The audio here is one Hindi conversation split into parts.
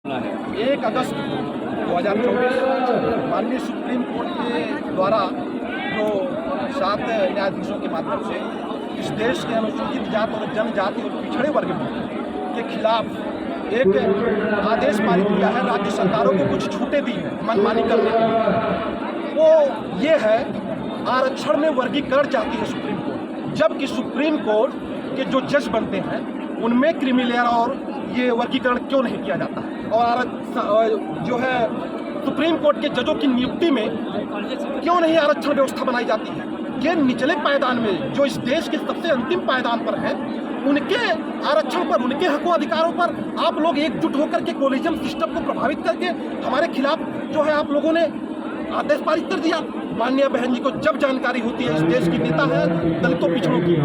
1 अगस्त 2024 माननीय सुप्रीम कोर्ट के द्वारा जो 7 न्यायाधीशों के माध्यम से इस देश के अनुसूचित जाति और जनजाति और पिछड़े वर्ग के खिलाफ एक आदेश पारित किया है। राज्य सरकारों को कुछ छूटें दी हैं मनमानी करने के लिए। वो ये है, आरक्षण में वर्गीकरण चाहती है सुप्रीम कोर्ट, जबकि सुप्रीम कोर्ट के जो जज बनते हैं उनमें क्रीमी लेयर और ये वर्गीकरण क्यों नहीं किया जाता है। और जो है सुप्रीम कोर्ट के जजों की नियुक्ति में क्यों नहीं आरक्षण व्यवस्था बनाई जाती है। ये निचले पायदान में, जो इस देश के सबसे अंतिम पायदान पर है, उनके आरक्षण पर, उनके हकों अधिकारों पर आप लोग एकजुट होकर के कोलिजन सिस्टम को प्रभावित करके हमारे खिलाफ जो है आप लोगों ने आदेश पारित कर दिया। माननीय बहन जी को जब जानकारी होती है, इस देश की नेता है दलितों पिछड़ों की,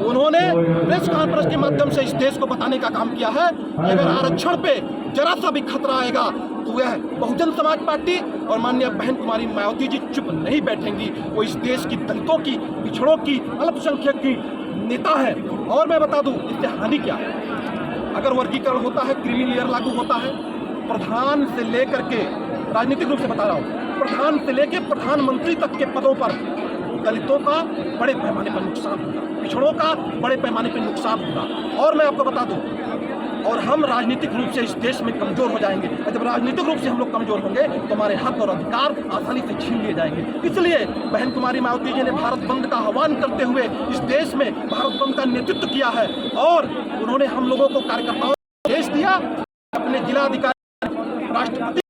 उन्होंने प्रेस कॉन्फ्रेंस के माध्यम से इस देश को बताने का काम किया है कि अगर आरक्षण पे जरा सा भी खतरा आएगा तो वह बहुजन समाज पार्टी और माननीय बहन कुमारी मायावती जी चुप नहीं बैठेंगी। वो इस देश की दलितों की, पिछड़ों की, अल्पसंख्यक की नेता है। और मैं बता दूं इससे हानि क्या है। अगर वर्गीकरण होता है, क्रीमी लेयर लागू होता है, प्रधान से लेकर के, राजनीतिक रूप से बता रहा हूँ, प्रधान से लेकर प्रधानमंत्री तक के पदों पर दलितों का बड़े पैमाने पर नुकसान होगा, पिछड़ों का बड़े पैमाने पर नुकसान होगा। और मैं आपको बता दूं, और हम राजनीतिक रूप से इस देश में कमजोर हो जाएंगे। जब राजनीतिक रूप से हम लोग कमजोर होंगे तो हमारे हक और अधिकार आसानी से छीन लिए जाएंगे। इसलिए बहन कुमारी मायावती जी ने भारत बंद का आह्वान करते हुए इस देश में भारत बंद का नेतृत्व किया है और उन्होंने हम लोगों को कार्यकर्ताओं को आदेश दिया, अपने जिलाधिकारी, राष्ट्रपति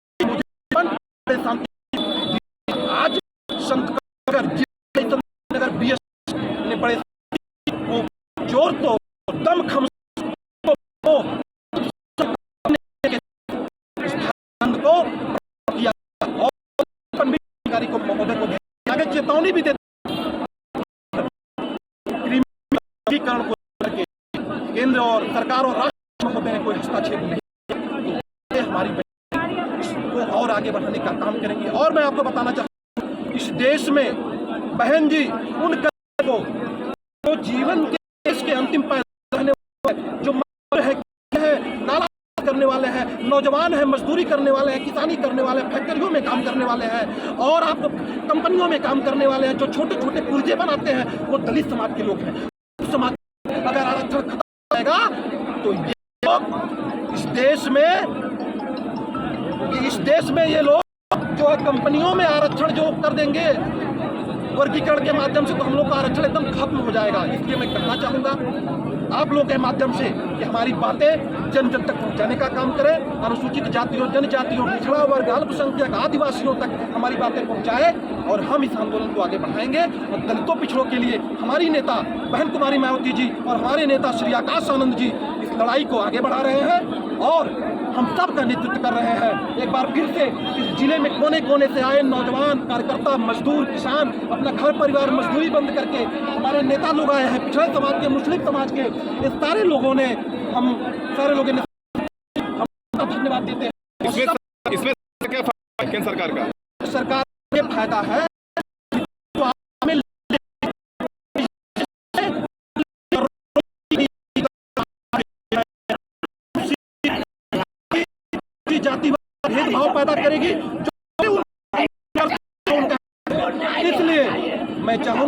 आज संतनगर BS ने बड़े जोर तो दम खम को किया और अधिकारी को महोदय को आगे चेतावनी भी देते को करके केंद्र और सरकार और राष्ट्र महोदय ने कोई हस्तक्षेप नहीं, हमारी को और आगे बढ़ाने का काम करेंगे। और मैं आपको बताना चाहता हूँ, इस देश में बहन जी उन को जो जीवन के देश के अंतिम रहने वाले, जो है नाला करने वाले हैं, नौजवान हैं, मजदूरी करने वाले हैं, किसानी करने वाले हैं, फैक्ट्रियों में काम करने वाले हैं और आप कंपनियों में काम करने वाले हैं, जो छोटे छोटे पुर्जे बनाते हैं, वो दलित समाज के लोग हैं। समाज अगर आरक्षण खत्म हो जाएगा तो ये लोग इस देश में ये लोग जो है कंपनियों में आरक्षण जो कर देंगे वर्गीकरण के माध्यम से, तो हम लोग का आरक्षण एकदम खत्म हो जाएगा। इसलिए मैं कहना चाहूँगा आप लोगों के माध्यम से कि हमारी बातें जन जन तक पहुंचाने का काम करें, अनुसूचित जातियों, जनजातियों, पिछड़ा वर्ग, अल्पसंख्यक, आदिवासियों तक हमारी बातें पहुंचाए और हम इस आंदोलन को आगे बढ़ाएंगे। और दलितों पिछड़ों के लिए हमारी नेता बहन कुमारी मायावती जी और हमारे नेता श्री आकाश आनंद जी इस लड़ाई को आगे बढ़ा रहे हैं और हम सब का नेतृत्व कर रहे हैं। एक बार फिर से इस जिले में कोने कोने से आए नौजवान, कार्यकर्ता, मजदूर, किसान अपना घर परिवार मजदूरी बंद करके हमारे नेता लोग आए हैं, पिछड़े समाज के, मुस्लिम समाज के, इस सारे लोगों ने हम धन्यवाद देते हैं। इसमें क्या फायदा केंद्र सरकार का? सरकार के फायदा है जातिवाद भेदभाव पैदा करेगी, इसलिए मैं चाहूँ